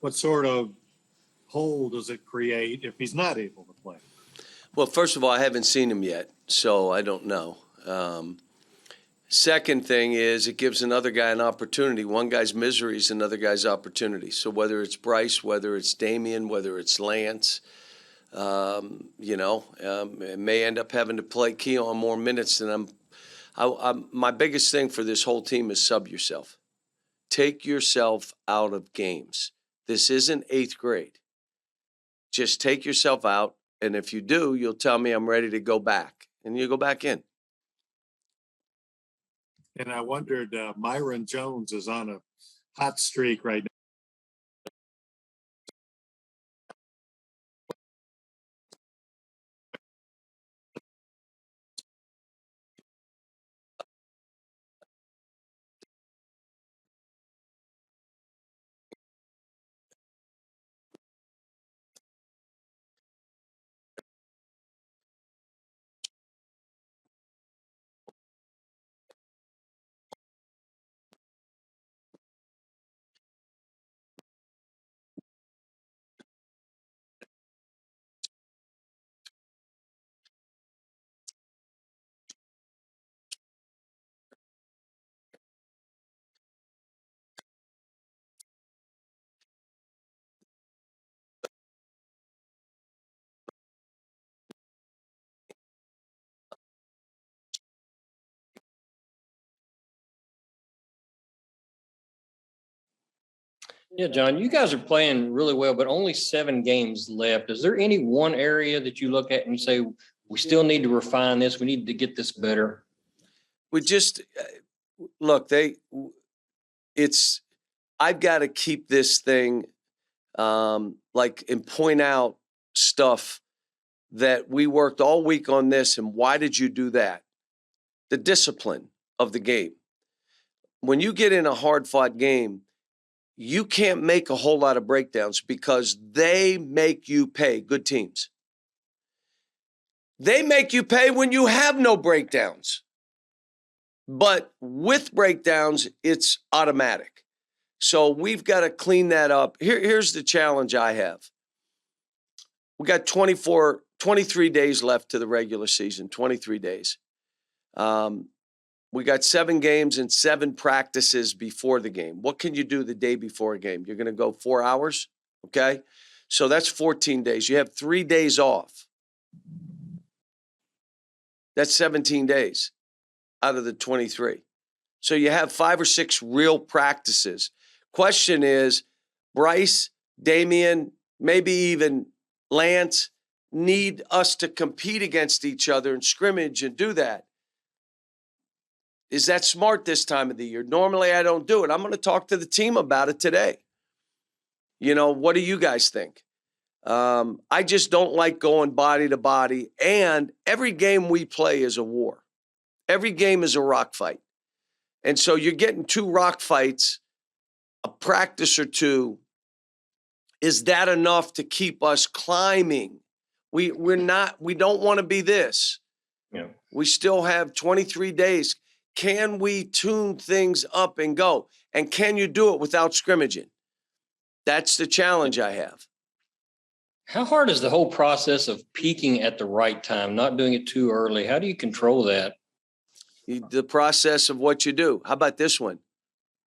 what sort of hole does it create if he's not able to play? Well, first of all, I haven't seen him yet, so I don't know. Second thing is it gives another guy an opportunity. One guy's misery is another guy's opportunity. So whether it's Bryce, whether it's Damian, whether it's Lance, it may end up having to play Keon more minutes than my biggest thing for this whole team is sub yourself. Take yourself out of games. This isn't 8th grade. Just take yourself out, and if you do, you'll tell me I'm ready to go back, and you go back in. And I wondered, Myron Jones is on a hot streak right now. Yeah, John, you guys are playing really well, but only 7 games left. Is there any one area that you look at and you say, we still need to refine this, we need to get this better? We just look, I've got to keep this thing and point out stuff that we worked all week on this, and why did you do that? The discipline of the game. When you get in a hard-fought game, you can't make a whole lot of breakdowns because they make you pay. Good teams. They make you pay when you have no breakdowns. But with breakdowns, it's automatic. So we've got to clean that up. Here's the challenge I have. We got 23 days left to the regular season, 23 days. We got 7 games and 7 practices before the game. What can you do the day before a game? You're going to go 4 hours, okay? So that's 14 days. You have 3 days off. That's 17 days out of the 23. So you have 5 or 6 real practices. Question is, Bryce, Damian, maybe even Lance need us to compete against each other and scrimmage and do that. Is that smart this time of the year? Normally, I don't do it. I'm going to talk to the team about it today. What do you guys think? I just don't like going body to body. And every game we play is a war. Every game is a rock fight. And so you're getting 2 rock fights, a practice or 2. Is that enough to keep us climbing? We don't want to be this. Yeah. We still have 23 days. Can we tune things up and go? And can you do it without scrimmaging? That's the challenge I have. How hard is the whole process of peaking at the right time, not doing it too early? How do you control that? The process of what you do. How about this one?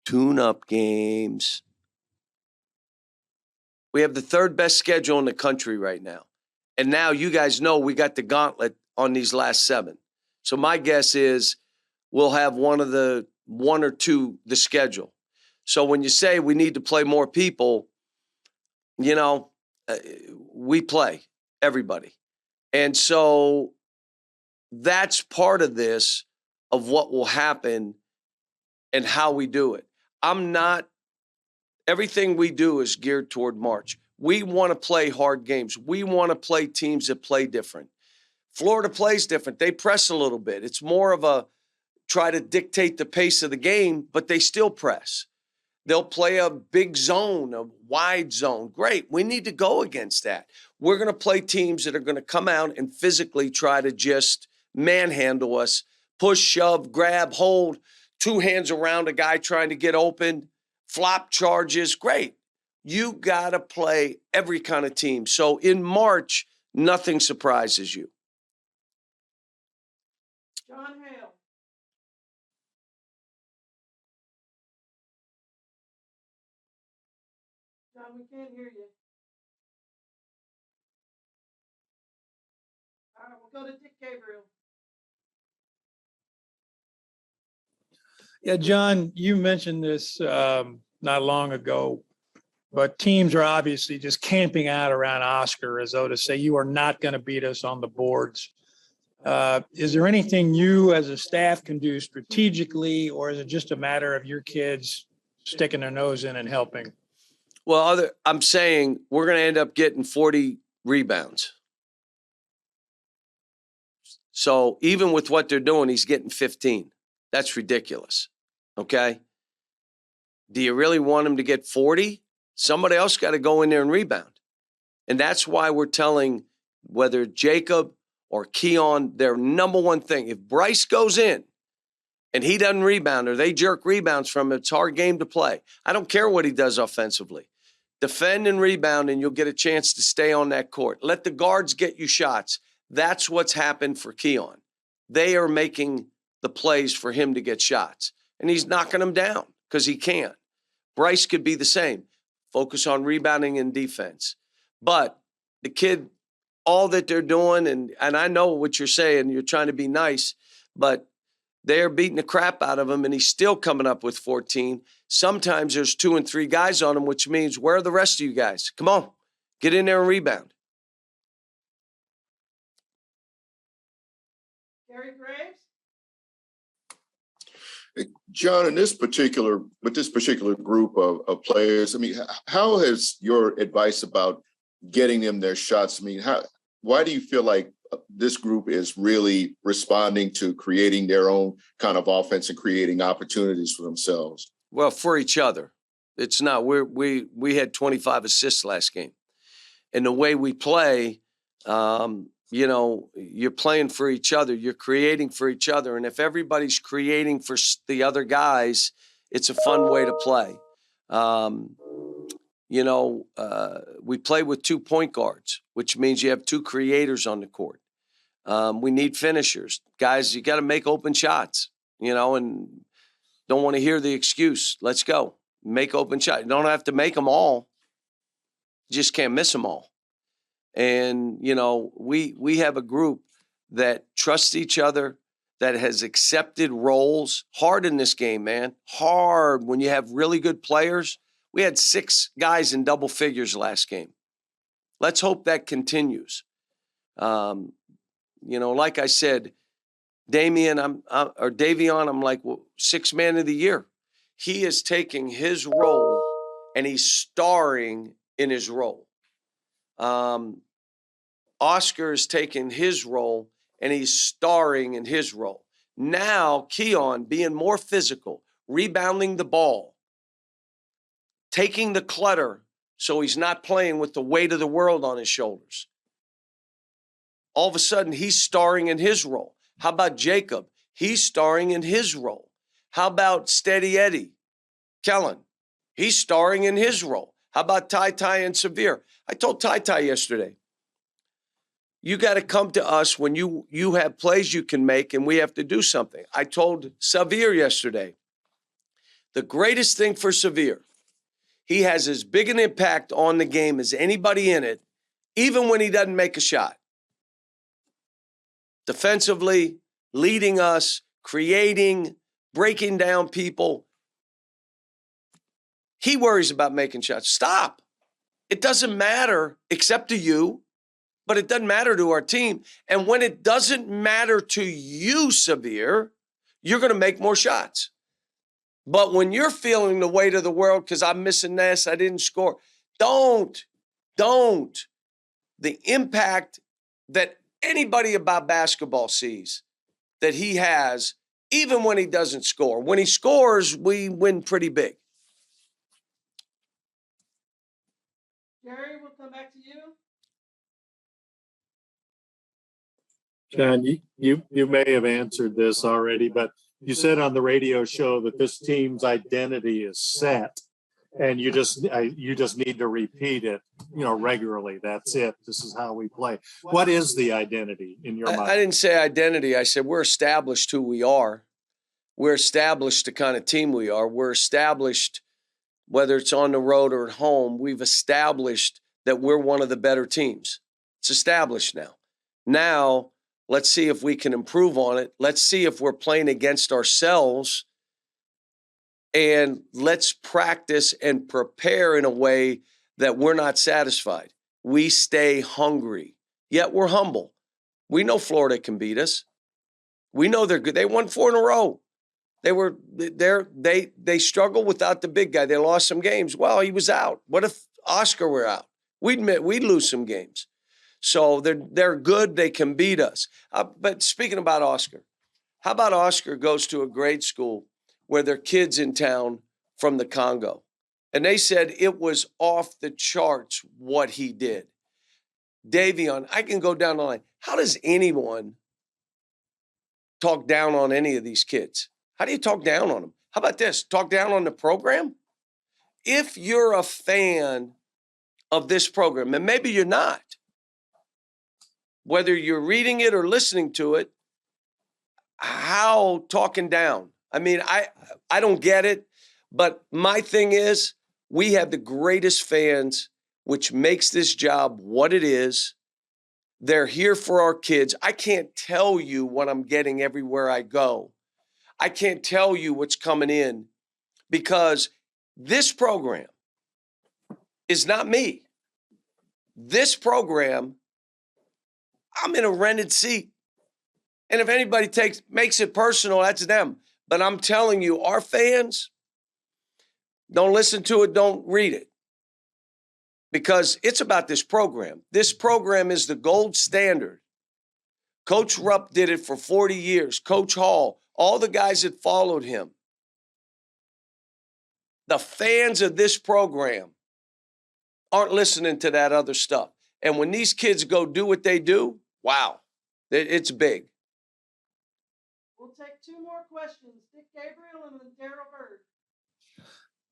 Tune-up games. We have the 3rd best schedule in the country right now. And now you guys know we got the gauntlet on these last 7. So my guess is we'll have one or two the schedule. So when you say we need to play more people, we play everybody. And so that's part of this, of what will happen and how we do it. Everything we do is geared toward March. We want to play hard games. We want to play teams that play different. Florida plays different. They press a little bit. It's more of a try to dictate the pace of the game, but they still press. They'll play a big zone, a wide zone. Great. We need to go against that. We're going to play teams that are going to come out and physically try to just manhandle us, push, shove, grab, hold, 2 hands around a guy trying to get open, flop charges. Great. You got to play every kind of team. So in March, nothing surprises you. John Hale. John, we can't hear you. All right, we'll go to Dick Gabriel. Yeah, John, you mentioned this not long ago, but teams are obviously just camping out around Oscar as though to say you are not going to beat us on the boards. Is there anything you as a staff can do strategically, or is it just a matter of your kids sticking their nose in and helping? Well, I'm saying we're going to end up getting 40 rebounds. So even with what they're doing, he's getting 15. That's ridiculous. Okay. Do you really want him to get 40? Somebody else got to go in there and rebound. And that's why we're telling whether Jacob or Keon, their number one thing, if Bryce goes in and he doesn't rebound or they jerk rebounds from him, it's a hard game to play. I don't care what he does offensively. Defend and rebound, and you'll get a chance to stay on that court. Let the guards get you shots. That's what's happened for Keon. They are making the plays for him to get shots, and he's knocking them down because he can't. Bryce could be the same. Focus on rebounding and defense. But the kid, all that they're doing, and I know what you're saying, you're trying to be nice, but they're beating the crap out of him, and he's still coming up with 14. Sometimes there's 2 and 3 guys on him, which means where are the rest of you guys? Come on, get in there and rebound. Gary Graves. John, with this particular group of players, I mean, how has your advice about getting them their shots? I mean, why do you feel like this group is really responding to creating their own kind of offense and creating opportunities for themselves? Well, for each other. It's not, we had 25 assists last game. And the way we play, you know, you're playing for each other. You're creating for each other. And if everybody's creating for the other guys, it's a fun way to play. You know, we play with 2 point guards, which means you have 2 creators on the court. We need finishers. Guys, you got to make open shots, you know, and don't want to hear the excuse. Let's go. Make open shots. You don't have to make them all. You just can't miss them all. And, you know, we have a group that trusts each other, that has accepted roles. Hard in this game, man. Hard when you have really good players. We had 6 guys in double figures last game. Let's hope that continues. You know, like I said, Davion, I'm like, well, 6th man of the year. He is taking his role and he's starring in his role. Oscar is taking his role and he's starring in his role. Now, Keon being more physical, rebounding the ball, taking the clutter so he's not playing with the weight of the world on his shoulders. All of a sudden, he's starring in his role. How about Jacob? He's starring in his role. How about Steady Eddie Kellen? He's starring in his role. How about Ty and Severe? I told Ty yesterday, you got to come to us when you have plays you can make and we have to do something. I told Severe yesterday, the greatest thing for Severe, he has as big an impact on the game as anybody in it, even when he doesn't make a shot. Defensively, leading us, creating, breaking down people. He worries about making shots. Stop. It doesn't matter except to you, but it doesn't matter to our team. And when it doesn't matter to you, Severe, you're going to make more shots. But when you're feeling the weight of the world because I'm missing this, I didn't score, don't. The impact that anybody about basketball sees that he has, even when he doesn't score. When he scores, we win pretty big. Gary, we'll come back to you. John, you may have answered this already, but you said on the radio show that this team's identity is set. And you just need to repeat it, regularly. That's it. This is how we play. What is the identity in your I mind? didn't say identity. I said we're established who we are. We're established the kind of team we are. We're established, whether it's on the road or at home, we've established that we're one of the better teams. It's established now. Now, let's see if we can improve on it. Let's see if we're playing against ourselves. And let's practice and prepare in a way that we're not satisfied. We stay hungry, yet we're humble. We know Florida can beat us. We know they're good. They won 4 in a row. They struggled without the big guy. They lost some games. Well, he was out. What if Oscar were out? We'd lose some games. So they're good. They can beat us. But speaking about Oscar, how about Oscar goes to a grade school where there are kids in town from the Congo? And they said it was off the charts what he did. Davion, I can go down the line. How does anyone talk down on any of these kids? How do you talk down on them? How about this? Talk down on the program? If you're a fan of this program, and maybe you're not, whether you're reading it or listening to it, how talking down? I mean, I don't get it, but my thing is we have the greatest fans, which makes this job what it is. They're here for our kids. I can't tell you what I'm getting everywhere I go. I can't tell you what's coming in because this program is not me. This program, I'm in a rented seat. And if anybody makes it personal, that's them. But I'm telling you, our fans, don't listen to it, don't read it. Because it's about this program. This program is the gold standard. Coach Rupp did it for 40 years. Coach Hall, all the guys that followed him. The fans of this program aren't listening to that other stuff. And when these kids go do what they do, wow, it's big. We'll take 2 more questions. Dick Gabriel and then Daryl Bird.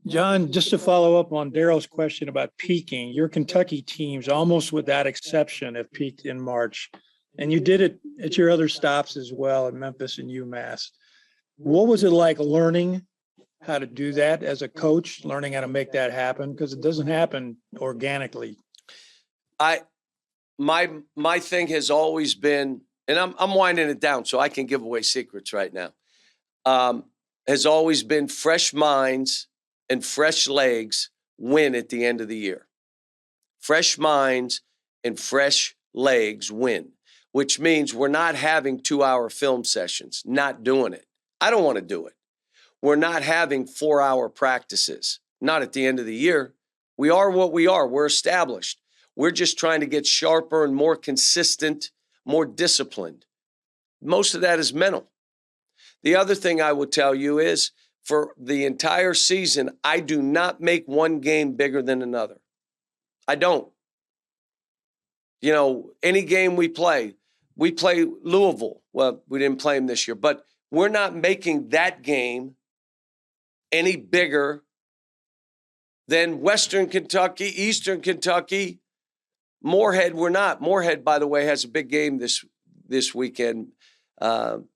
John, just to follow up on Daryl's question about peaking, your Kentucky teams, almost without exception, have peaked in March. And you did it at your other stops as well in Memphis and UMass. What was it like learning how to do that as a coach, learning how to make that happen? Because it doesn't happen organically. My thing has always been, and I'm winding it down so I can give away secrets right now, has always been fresh minds and fresh legs win at the end of the year. Fresh minds and fresh legs win, which means we're not having 2-hour film sessions, not doing it. I don't want to do it. We're not having 4-hour practices, not at the end of the year. We are what we are. We're established. We're just trying to get sharper and more consistent, more disciplined. Most of that is mental. The other thing I would tell you is for the entire season, I do not make one game bigger than another. I don't. You know, any game we play Louisville. Well, we didn't play them this year, but we're not making that game any bigger than Western Kentucky, Eastern Kentucky, Moorhead. We're not. Moorhead, by the way, has a big game this weekend. Coach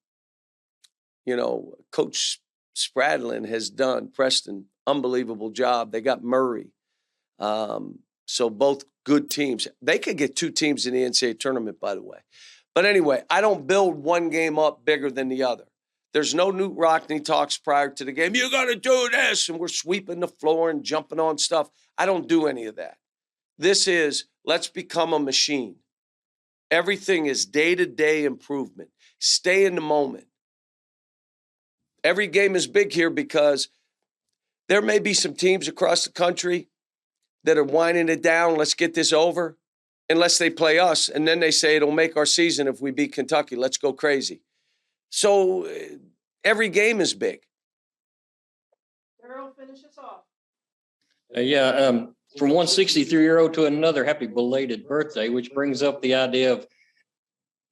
Spradlin has done, Preston, unbelievable job. They got Murray. So both good teams. They could get 2 teams in the NCAA tournament, by the way. But anyway, I don't build one game up bigger than the other. There's no Newt Rockne talks prior to the game. You got to do this. And we're sweeping the floor and jumping on stuff. I don't do any of that. This is, let's become a machine. Everything is day-to-day improvement. Stay in the moment. Every game is big here because there may be some teams across the country that are winding it down. Let's get this over. Unless they play us. And then they say it'll make our season if we beat Kentucky. Let's go crazy. So every game is big. Daryl, finish us off. From one 63-year-old to another, happy belated birthday, which brings up the idea of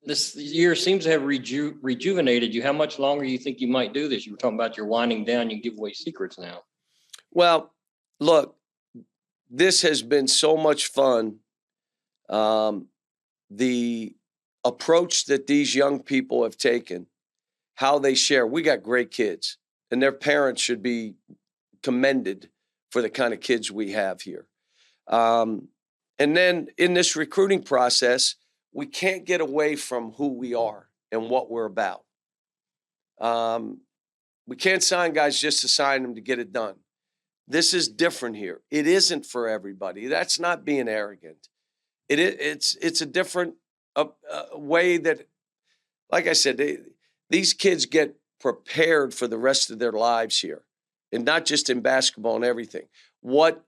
this year seems to have rejuvenated you. How much longer you think you might do this? You were talking about you're winding down. You give away secrets now. Well, Look, this has been so much fun. The approach that these young people have taken, how they share. We got great kids, and their parents should be commended for the kind of kids we have here. And then in this recruiting process, we can't get away from who we are and what we're about. We can't sign guys just to sign them to get it done. This is different here. It isn't for everybody. That's not being arrogant. It's a different way that, like I said, these kids get prepared for the rest of their lives here, and not just in basketball and everything. What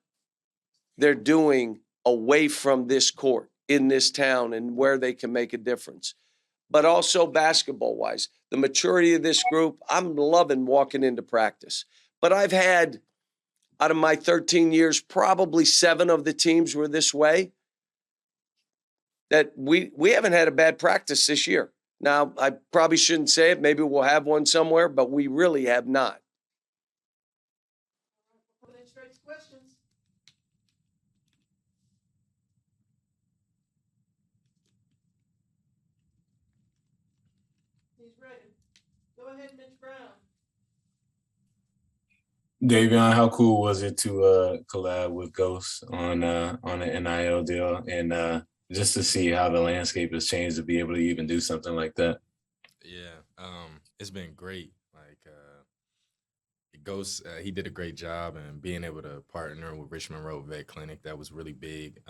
they're doing away from this court in this town and where they can make a difference. But also basketball-wise, the maturity of this group, I'm loving walking into practice. But I've had, out of my 13 years, probably 7 of the teams were this way, that we haven't had a bad practice this year. Now, I probably shouldn't say it. Maybe we'll have one somewhere, but we really have not. For the straight questions. He's ready. Go ahead, Mitch Brown. Davion, how cool was it to collab with Ghost on an NIL deal, and just to see how the landscape has changed to be able to even do something like that? Yeah, it's been great. Like Ghost, he did a great job, and being able to partner with Richmond Road Vet Clinic, that was really big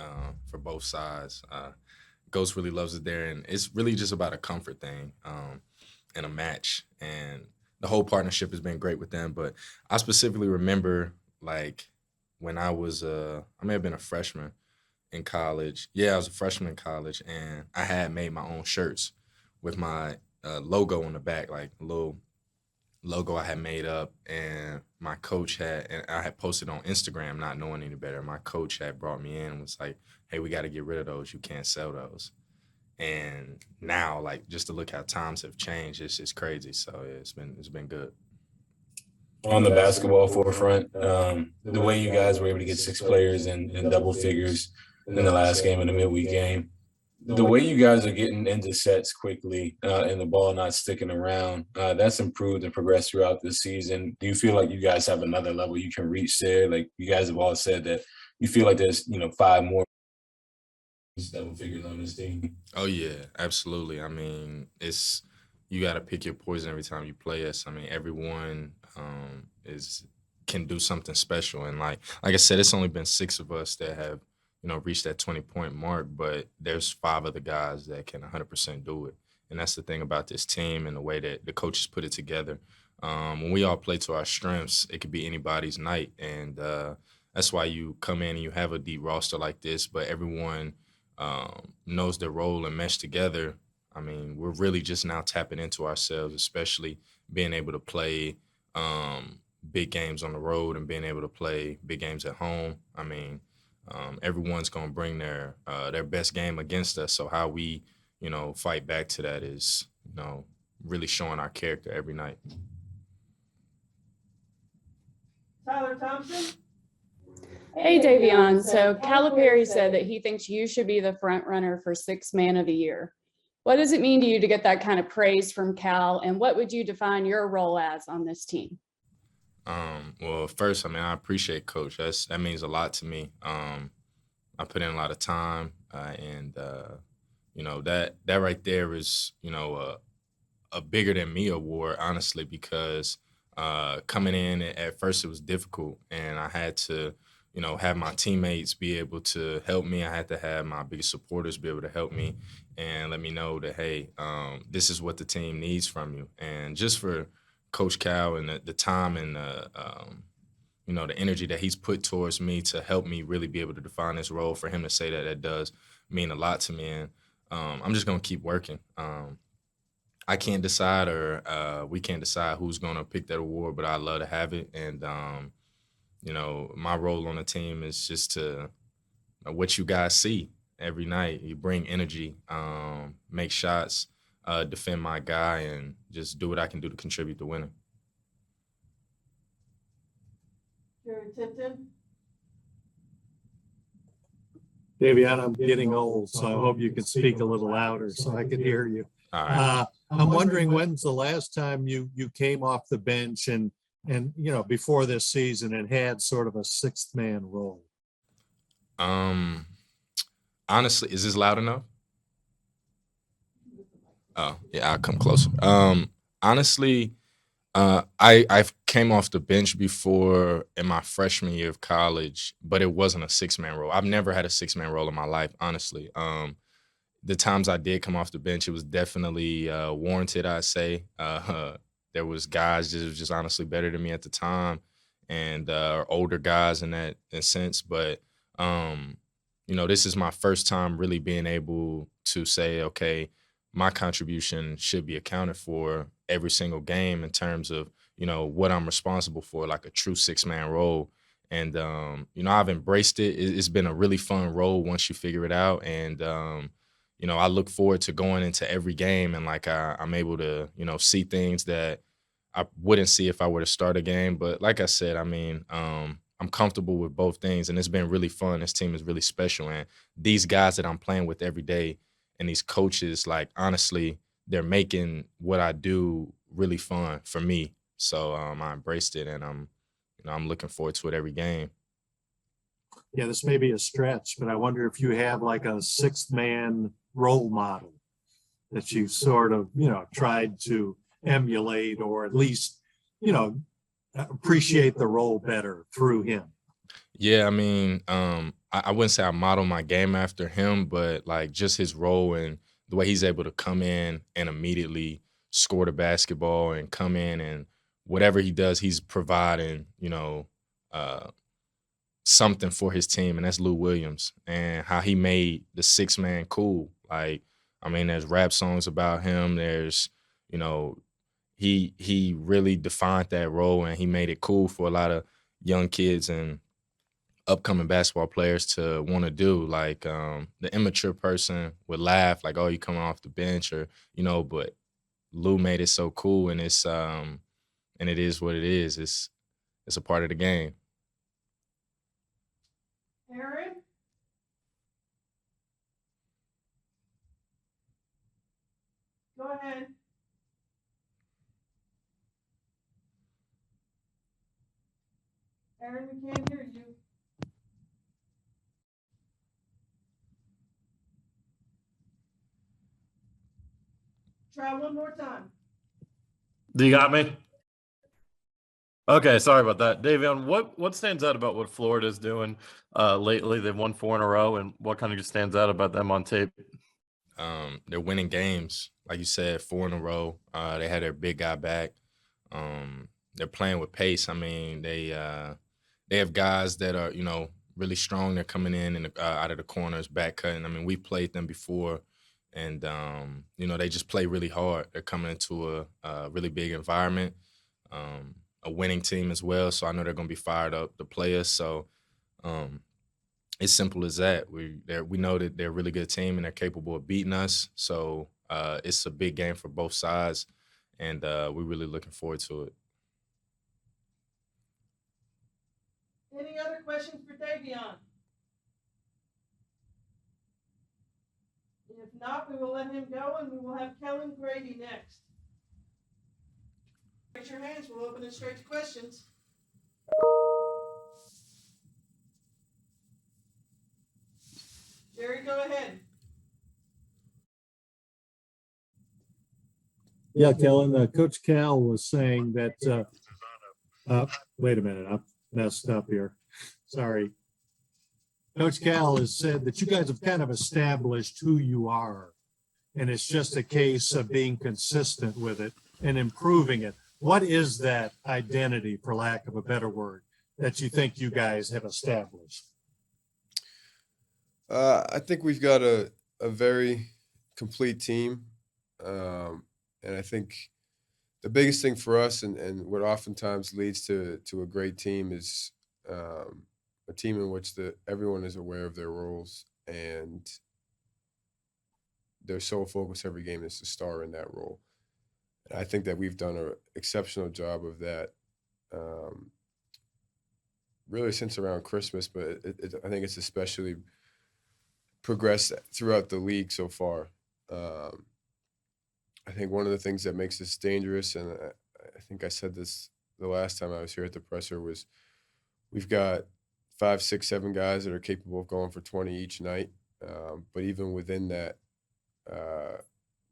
for both sides. Ghost really loves it there, and it's really just about a comfort thing and a match. And the whole partnership has been great with them. But I specifically remember, like, when I was, I may have been a freshman in college. Yeah, I was a freshman in college, and I had made my own shirts with my logo on the back, like a little logo I had made up, and my coach had, and I had posted on Instagram, not knowing any better. My coach had brought me in and was like, "Hey, we got to get rid of those. You can't sell those." And now, like, just to look how times have changed, it's crazy. So yeah, it's been good. On the basketball forefront, the way you guys were able to get 6 players in double figures in the last game of the midweek game, the way you guys are getting into sets quickly and the ball not sticking around, that's improved and progressed throughout the season. Do you feel like you guys have another level you can reach there? Like, you guys have all said that you feel like there's 5 more double figures on this team. Oh yeah, absolutely. I mean, you got to pick your poison every time you play us. I mean, everyone can do something special, and like I said, it's only been 6 of us that have reached that 20-point mark, but there's 5 other guys that can 100% do it. And that's the thing about this team and the way that the coaches put it together. When we all play to our strengths, it could be anybody's night, and that's why you come in and you have a deep roster like this, but everyone knows their role and mesh together. I mean, we're really just now tapping into ourselves, especially being able to play big games on the road and being able to play big games at home. I mean, everyone's going to bring their best game against us. So how we, fight back to that is, really showing our character every night. Tyler Thompson. Hey, Davion. So Calipari said that he thinks you should be the front runner for 6th Man of the Year. What does it mean to you to get that kind of praise from Cal, and what would you define your role as on this team? Well, first, I mean, I appreciate Coach. That means a lot to me. I put in a lot of time, and that right there is a bigger than me award, honestly, because coming in at first it was difficult, and I had to have my teammates be able to help me. I had to have my biggest supporters be able to help me and let me know that, hey, this is what the team needs from you. And just for Coach Cal and the time and the energy that he's put towards me to help me really be able to define this role, for him to say that does mean a lot to me. And I'm just going to keep working. I can't decide, or we can't decide who's going to pick that award, but I'd love to have it. And, my role on the team is just to what you guys see every night. You bring energy, make shots, defend my guy, and just do what I can do to contribute to winning. Jerry Tipton. Davion, I'm getting old, so I hope you can speak a little louder so I can hear you. All right. I'm wondering when's the last time you came off the bench and before this season and had sort of a sixth man role? Honestly, is this loud enough? Oh, yeah, I'll come closer. Honestly, I came off the bench before in my freshman year of college, but it wasn't a six-man role. I've never had a six-man role in my life, honestly. The times I did come off the bench, it was definitely warranted, I'd say. There was guys that was just honestly better than me at the time, and older guys in that sense. But this is my first time really being able to say, okay, my contribution should be accounted for every single game in terms of, what I'm responsible for, like a true six-man role. And, I've embraced it. It's been a really fun role once you figure it out. And, I look forward to going into every game and like I'm able to, see things that I wouldn't see if I were to start a game. But like I said, I mean, I'm comfortable with both things, and it's been really fun. This team is really special. And these guys that I'm playing with every day and these coaches, like, honestly, they're making what I do really fun for me. So I embraced it, and I'm looking forward to it every game. Yeah, this may be a stretch, but I wonder if you have like a sixth man role model that you sort of, tried to emulate or at least, appreciate the role better through him. Yeah, I mean, I wouldn't say I model my game after him, but like just his role and the way he's able to come in and immediately score the basketball and come in and whatever he does, he's providing, something for his team, and that's Lou Williams, and how he made the six man cool. Like, I mean, there's rap songs about him. There's, he really defined that role, and he made it cool for a lot of young kids and upcoming basketball players to want to do. Like, the immature person would laugh like, "Oh, you coming off the bench," or but Lou made it so cool, and it's and it is what it is. It's a part of the game. Aaron? Go ahead. Aaron, we can't hear you. Try one more time. Do you got me? Okay, sorry about that. Davion, what stands out about what Florida's doing lately? They've won 4 in a row, and what kind of just stands out about them on tape? They're winning games. Like you said, 4 in a row. They had their big guy back. They're playing with pace. I mean, they have guys that are, really strong. They're coming in and out of the corners, back cutting. I mean, we played them before, and, they just play really hard. They're coming into a really big environment, a winning team as well. So I know they're going to be fired up to play us. So it's simple as that. We know that they're a really good team and they're capable of beating us. So it's a big game for both sides, and we're really looking forward to it. Any other questions for Davion? If not, we will let him go, and we will have Kellen Grady next. Raise your hands. We'll open it straight to questions. Jerry, go ahead. Yeah, Kellen, Coach Cal was saying that, wait a minute, I messed up here. Sorry. Coach Cal has said that you guys have kind of established who you are, and it's just a case of being consistent with it and improving it. What is that identity, for lack of a better word, that you think you guys have established? I think we've got a very complete team. And I think the biggest thing for us and what oftentimes leads to a great team is a team in which everyone is aware of their roles, and their sole focus every game is to star in that role. And I think that we've done an exceptional job of that really since around Christmas, but I think it's especially progressed throughout the league so far. I think one of the things that makes us dangerous, and I think I said this the last time I was here at the presser, was we've got 5, 6, 7 guys that are capable of going for 20 each night. But even within that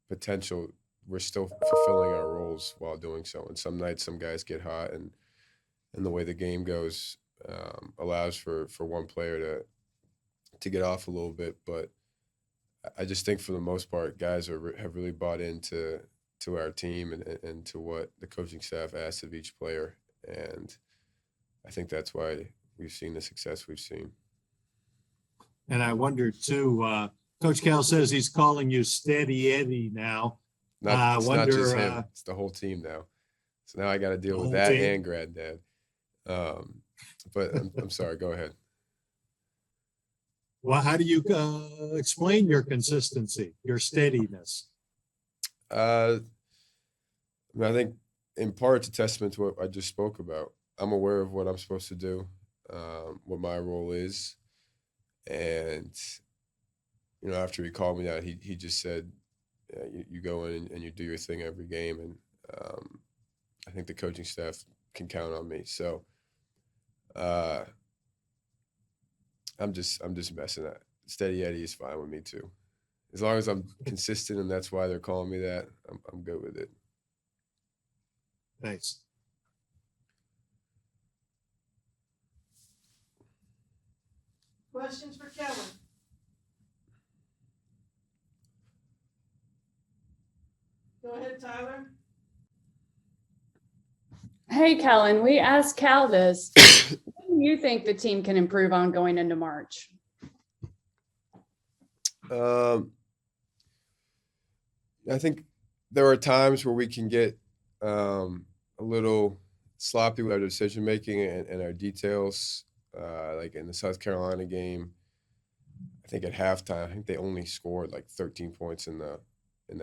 potential, we're still fulfilling our roles while doing so. And some nights, some guys get hot, and the way the game goes allows for one player to get off a little bit. But I just think for the most part, guys have really bought into our team and to what the coaching staff asks of each player. And I think that's why we've seen the success we've seen. And I wonder too, Coach Cal says he's calling you Steady Eddie now. It's not just him, it's the whole team now. So now I got to deal with that team. and Granddad. But I'm sorry, go ahead. Well, how do you explain your consistency, your steadiness? I think in part it's a testament to what I just spoke about. I'm aware of what I'm supposed to do, what my role is. And, after he called me out, he just said, you go in and you do your thing every game. And I think the coaching staff can count on me. So I'm just messing that. Steady Eddie is fine with me too. As long as I'm consistent, and that's why they're calling me that, I'm good with it. Thanks. Questions for Kellen? Go ahead, Tyler. Hey, Kellen, we asked Cal this. What do you think the team can improve on going into March? I think there are times where we can get a little sloppy with our decision making and our details. Like in the South Carolina game, I think at halftime, I think they only scored like 13 points in the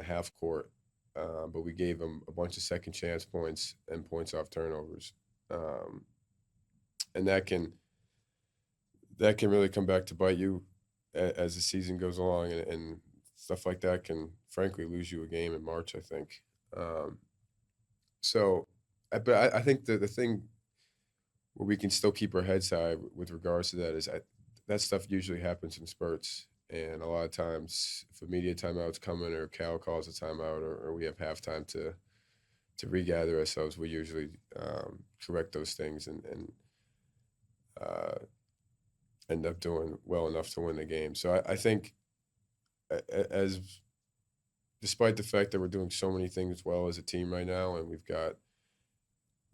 half court, but we gave them a bunch of second chance points and points off turnovers, and that can really come back to bite you as the season goes along, and stuff like that can frankly lose you a game in March, I think. But I think the thing where we can still keep our heads high with regards to that is that stuff usually happens in spurts. And a lot of times if a media timeout's coming or Cal calls a timeout or we have halftime to regather ourselves, we usually correct those things and end up doing well enough to win the game. So I think despite the fact that we're doing so many things well as a team right now, and we've got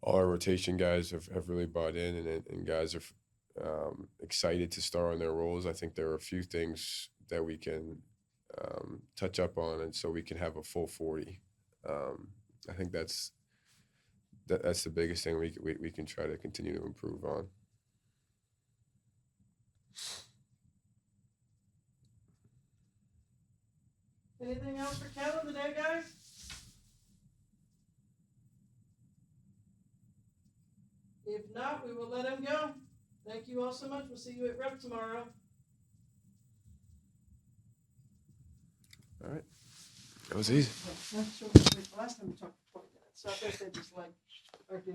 all our rotation guys have really bought in, and guys are excited to start on their roles. I think there are a few things that we can touch up on, and so we can have a full 40. I think that's the biggest thing we can try to continue to improve on. Anything else for Kellen today, guys? If not, we will let him go. Thank you all so much. We'll see you at Rep tomorrow. All right. That was easy. Last time we talked for 20 minutes, so I think they just like are good.